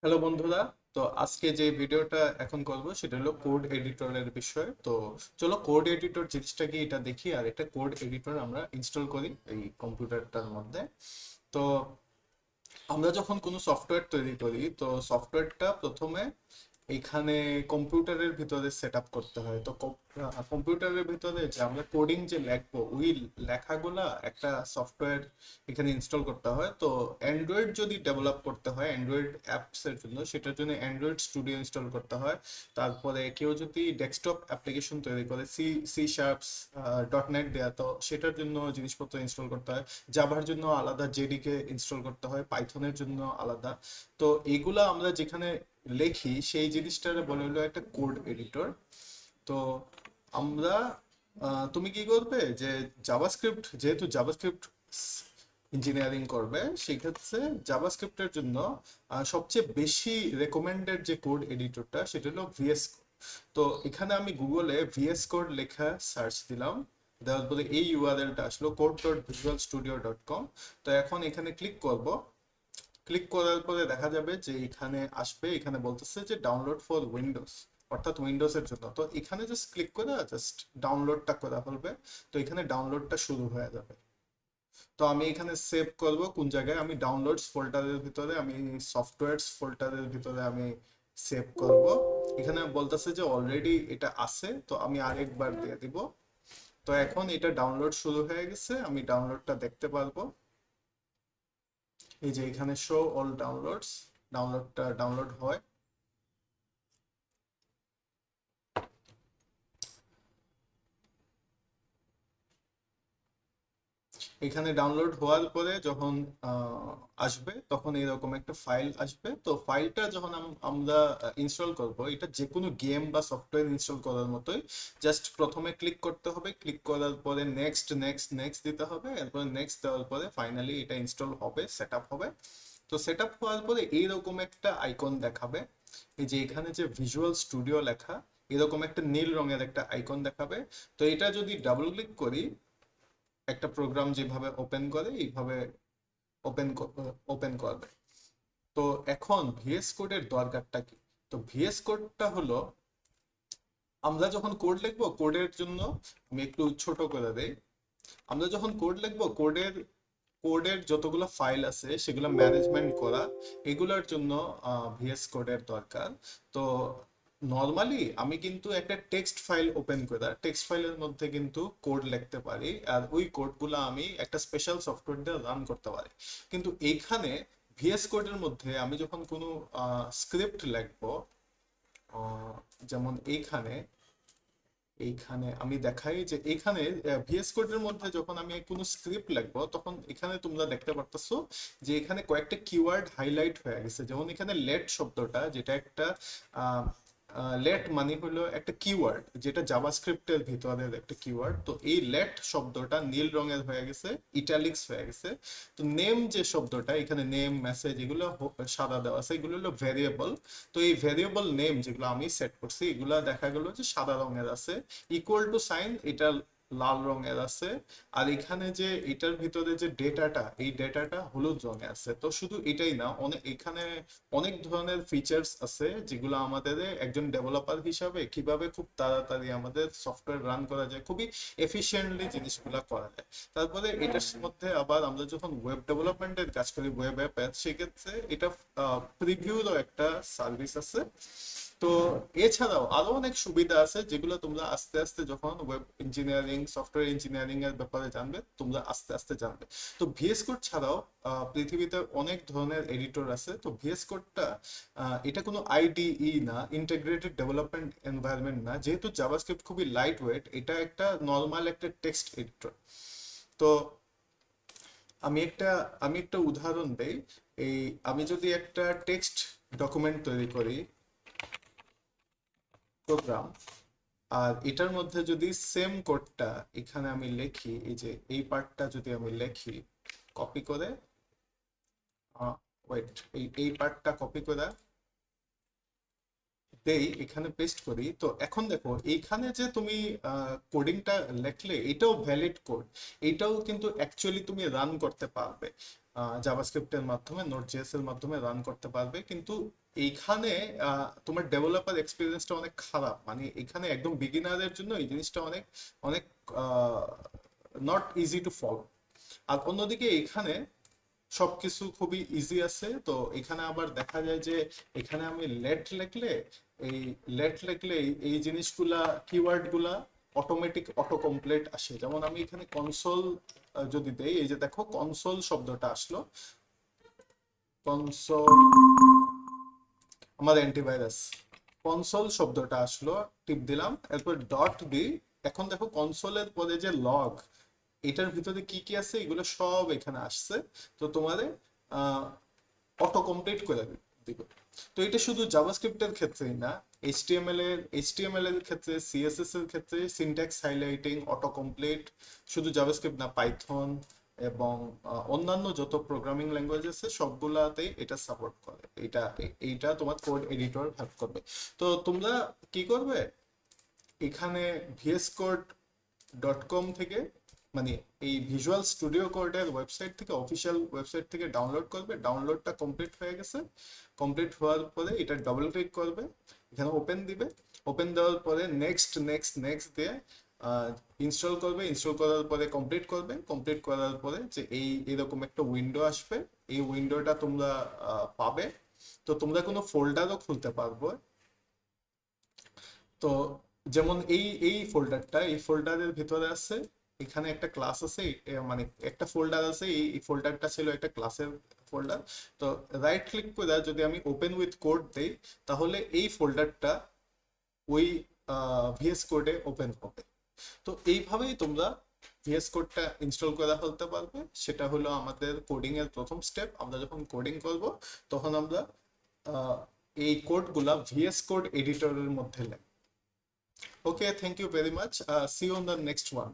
Hello বন্ধুরা। তো আজকে যে ভিডিওটা এখন করব সেটা হলো কোড এডিটরের বিষয়। তো চলো কোড এডিটর জিনিসটা কি এটা দেখি, আর একটা কোড এডিটর আমরা ইনস্টল করি এই কম্পিউটারটার মধ্যে। তো আমরা যখন কোনো সফটওয়্যার তৈরি করি তো সফটওয়্যারটা প্রথমে এইখানে কম্পিউটারের ভিতরে সেট আপ করতে হয়। তো কম্পিউটারের ভিতরে যে আমরা কোডিং যে লিখবো ওই লেখাগুলা একটা সফটওয়্যার এখানে ইনস্টল করতে হয়। তো অ্যান্ড্রয়েড যদি ডেভেলপ করতে হয় অ্যান্ড্রয়েড অ্যাপস এর জন্য, সেটার জন্য অ্যান্ড্রয়েড স্টুডিও ইনস্টল করতে হয়। তারপরে কেউ যদি ডেস্কটপ অ্যাপ্লিকেশন তৈরি করে সি সি শার্পস ডট নেট দেয়া, তো সেটার জন্য জিনিসপত্র ইনস্টল করতে হয়। জাভার জন্য আলাদা জেডিকে ইনস্টল করতে হয়, পাইথনের জন্য আলাদা। তো এগুলা আমরা যেখানে লেখি সেই জিনিসটারে বলে হলো একটা কোড এডিটর। তো আমরা তুমি কি করবে যে জাভাস্ক্রিপ্ট, যেহেতু জাভাস্ক্রিপ্ট ইঞ্জিনিয়ারিং করবে সেক্ষেত্রে জাভাস্ক্রিপ্টের জন্য সবচেয়ে বেশি রেকমেন্ডেড যে কোড এডিটরটা সেটা হলো ভিএস। তো এখানে আমি গুগলে ভিএস কোড লেখা সার্চ দিলাম, দেওয়ার পরে এই ইউআরএলটা আসলো code.visualstudio.com। তো এখন এখানে ক্লিক করব। ক্লিক করার পরে দেখা যাবে যে এখানে আসবে, এখানে বলতেছে যে ডাউনলোড ফর উইন্ডোজ, অর্থাৎ উইন্ডোজের জন্য। তো এখানে জাস্ট ক্লিক করে জাস্ট ডাউনলোডটা করা হবে। তো এখানে ডাউনলোডটা শুরু হয়ে যাবে। তো আমি এখানে সেভ করব কোন জায়গায়, আমি ডাউনলোডস ফোল্ডারের ভিতরে, আমি সফটওয়্যারস ফোল্ডারের ভিতরে আমি সেভ করব। এখানে বলতেছে যে অলরেডি এটা আছে, তো আমি আরেকবার দিয়ে দিব। তো এখন এটা ডাউনলোড শুরু হয়ে গেছে, আমি ডাউনলোডটা দেখতে পারবো। এই যে এখানে শো অল ডাউনলোডস, ডাউনলোডটা ডাউনলোড হয়। এখানে ডাউনলোড হওয়ার পরে যখন আসবে তখন এরকম একটা ফাইল আসবে। তো ফাইলটা যখন আমরা ইনস্টল করব, এটা যে কোনো গেম বা সফটওয়্যার ইনস্টল করার মতোই। জাস্ট প্রথমে ক্লিক করতে হবে, ক্লিক করার পরে নেক্সট নেক্সট নেক্সট দিতে হবে, এরপরে নেক্সট দেওয়ার পরে ফাইনালি এটা ইনস্টল হবে, সেট আপ হবে। তো সেট আপ হওয়ার পরে এইরকম একটা আইকন দেখাবে। এই যে এখানে যে ভিজুয়াল স্টুডিও লেখা, এরকম একটা নীল রঙের একটা আইকন দেখাবে। তো এটা যদি ডাবল ক্লিক করি, একটা প্রোগ্রাম যেভাবে ওপেন করে এইভাবে ওপেন ওপেন করবে। তো এখন ভিএস কোডের দরকারটা কি? তো ভিএস কোডটা হলো, আমরা যখন কোড লিখবো কোডের জন্য, আমি একটু ছোট করে দেই। আমরা যখন কোড লিখবো কোডের কোডের যতগুলো ফাইল আছে সেগুলো ম্যানেজমেন্ট করা, এগুলোর জন্য ভিএস কোডের দরকার। তো নর্মালি আমি কিন্তু একটা টেক্সট ফাইল ওপেন করে টেক্সট ফাইলের মধ্যে কিন্তু কোড লিখতে পারি, আর ওই কোডগুলো আমি একটা স্পেশাল সফটওয়্যার দিয়ে রান করতে পারি। কিন্তু এইখানে ভিএস কোডের মধ্যে আমি যখন কোনো স্ক্রিপ্ট লিখবো, আহ, যেমন এইখানে এইখানে আমি দেখাই যে এইখানে ভিএস কোডের মধ্যে যখন আমি কোনো স্ক্রিপ্ট লিখবো তখন এখানে তোমরা দেখতে পারতেছো যে এখানে কয়েকটা কিওয়ার্ড হাইলাইট হয়ে গেছে। যেমন এখানে লেট শব্দটা, যেটা একটা লেট মানে হলো একটা কিওয়ার্ড, যেটা জাভাস্ক্রিপ্টের ভিতরের একটা কিওয়ার্ড। তো এই লেট শব্দটা নীল রঙের হয়ে গেছে, ইটালিক্স হয়ে গেছে। তো নেম যে শব্দটা, এখানে নেম মেসেজ এগুলো সাদা দেওয়া আছে, এগুলো হলো ভেরিয়েবল। তো এই ভেরিয়েবল নেম যেগুলো আমি সেট করছি এগুলা দেখা গেল যে সাদা রঙের আছে। ইকুয়াল টু সাইন এটা লাল রঙের আছে। আর এখানে যে এটার ভিতরে যে ডেটাটা, এই ডেটাটা হলুদ রঙে আছে। তো শুধু এটাই না, অনেক এখানে অনেক ধরনের ফিচার্স আছে যেগুলো আমাদের একজন ডেভেলপার হিসাবে কিভাবে খুব তাড়াতাড়ি আমাদের সফটওয়্যার রান করা যায়, খুবই এফিশিয়েন্টলি জিনিসগুলো করা যায়। তারপরে এটার মধ্যে আবার আমরা যখন ওয়েব ডেভেলপমেন্টের কাজ করি, ওয়েব অ্যাপের, সেক্ষেত্রে এটা প্রিভিউরও একটা সার্ভিস আছে। তো এছাড়াও আরো অনেক সুবিধা আছে যেগুলো তোমরা আস্তে আস্তে যখন ওয়েব ইঞ্জিনিয়ারিং সফটওয়্যার ইঞ্জিনিয়ারিং এর ব্যাপারে জানবে তোমরা আস্তে আস্তে জানবে। তো ভিএস কোড ছাড়াও পৃথিবীতে অনেক ধরনের এডিটর আছে। তো ভিএস কোডটা এটা কোনো আইডিই না, ইন্টিগ্রেটেড ডেভেলপমেন্ট এনভায়রনমেন্ট না। যেহেতু জাভাস্ক্রিপ্ট খুবই লাইট ওয়েট, এটা একটা নর্মাল একটা টেক্সট এডিটর। তো আমি একটা আমি একটা উদাহরণ দেই। এই আমি যদি একটা টেক্সট ডকুমেন্ট তৈরি করি, প্রোগ্রাম, আর এটার মধ্যে যদি সেম কোডটা এখানে আমি লিখি, এই যে এই পার্টটা যদি আমি লিখি কপি করে, ওয়েট, এই পার্টটা কপি করে দেই, এখানে পেস্ট করি। তো এখন দেখো এইখানে যে তুমি কোডিংটা লিখলে এটাও ভ্যালিড কোড, এটাও কিন্তু অ্যাকচুয়ালি তুমি রান করতে পারবে। জাভাস্ক্রিপ্টের মাধ্যমে, নোড.জেএস এর মাধ্যমে রান করতে পারবে। কিন্তু এইখানে তোমার ডেভেলপার এক্সপিরিয়েন্সটা অনেক খারাপ, মানে এখানে একদম বিগিনারের জন্য এই জিনিসটা অনেক অনেক নট ইজি টু ফলো। আর অন্যদিকে এখানে সবকিছু খুবই ইজি আছে। তো এখানে আবার দেখা যায় যে এখানে আমি লেট লিখলে, এই লেট লিখলে এই জিনিসগুলা, কিওয়ার্ড গুলা অটোমেটিক অটো কমপ্লিট আসে। যেমন আমি এখানে কনসোল যদি দেই, এই যে দেখো কনসোল শব্দটা আসলো, কনসোল, আমার অ্যান্টিভাইরাস, কনসোল শব্দটা আসলো, টিপ দিলাম, এরপর ডট দিই। এখন দেখো কনসোলের পরে যে লগ, এটার ভিতরে কি কি আছে এগুলো সব এখানে আসছে। তো তোমাদের অটো কমপ্লিট করে দিবে। তো এটা শুধু জাভাস্ক্রিপ্টের ক্ষেত্রেই না, এইচটিএমএল এর ক্ষেত্রে, সিএসএস এর ক্ষেত্রে সিনট্যাক্স হাইলাইটিং, অটো কমপ্লিট, শুধু জাভাস্ক্রিপ্ট না, পাইথন এবং অন্যান্য যত প্রোগ্রামিং ল্যাঙ্গুয়েজ আছে সবগুলাতেই এটা সাপোর্ট করে। এইটা তোমার কোড এডিটর হেল্প করবে। তো তোমরা কি করবে, এখানে vscode.com থেকে, মানে এই ভিজুয়াল স্টুডিও কোডের ওয়েবসাইট থেকে, অফিসিয়াল ওয়েবসাইট থেকে ডাউনলোড করবে। ডাউনলোডটা কমপ্লিট হয়ে গেছে, কমপ্লিট হওয়ার পরে এটা ডাবল ক্লিক করবে, এখানে ওপেন দিবে। ওপেন দেওয়ার পরে নেক্সট নেক্সট নেক্সট দিয়ে ইনস্টল করবে। ইনস্টল করার পরে কমপ্লিট করবে। কমপ্লিট করার পরে যে এরকম একটা উইন্ডো আসবে, এই উইন্ডোটা তোমরা পাবে। তো তোমরা কোনো ফোল্ডারও খুলতে পারবে। তো যেমন এই এই ফোল্ডারটা, এই ফোল্ডারের ভিতরে আছে, এখানে একটা ক্লাস আছে, মানে একটা ফোল্ডার আছে, এই ফোল্ডারটা ছিল একটা ক্লাসের ফোল্ডার। তো রাইট ক্লিক করে যদি আমি ওপেন উইথ কোড দেই, তাহলে এই ফোল্ডারটা ওই ভিএস কোডে ওপেন হবে। তো এইভাবেই তোমরা ভিএস কোডটা ইনস্টল করা ফেলতে পারবে। সেটা হলো আমাদের কোডিং এর প্রথম স্টেপ। আমরা যখন কোডিং করব তখন আমরা এই কোডগুলা ভিএস কোড এডিটরের মধ্যে লিখব। Okay, thank you very much. See you on the next one.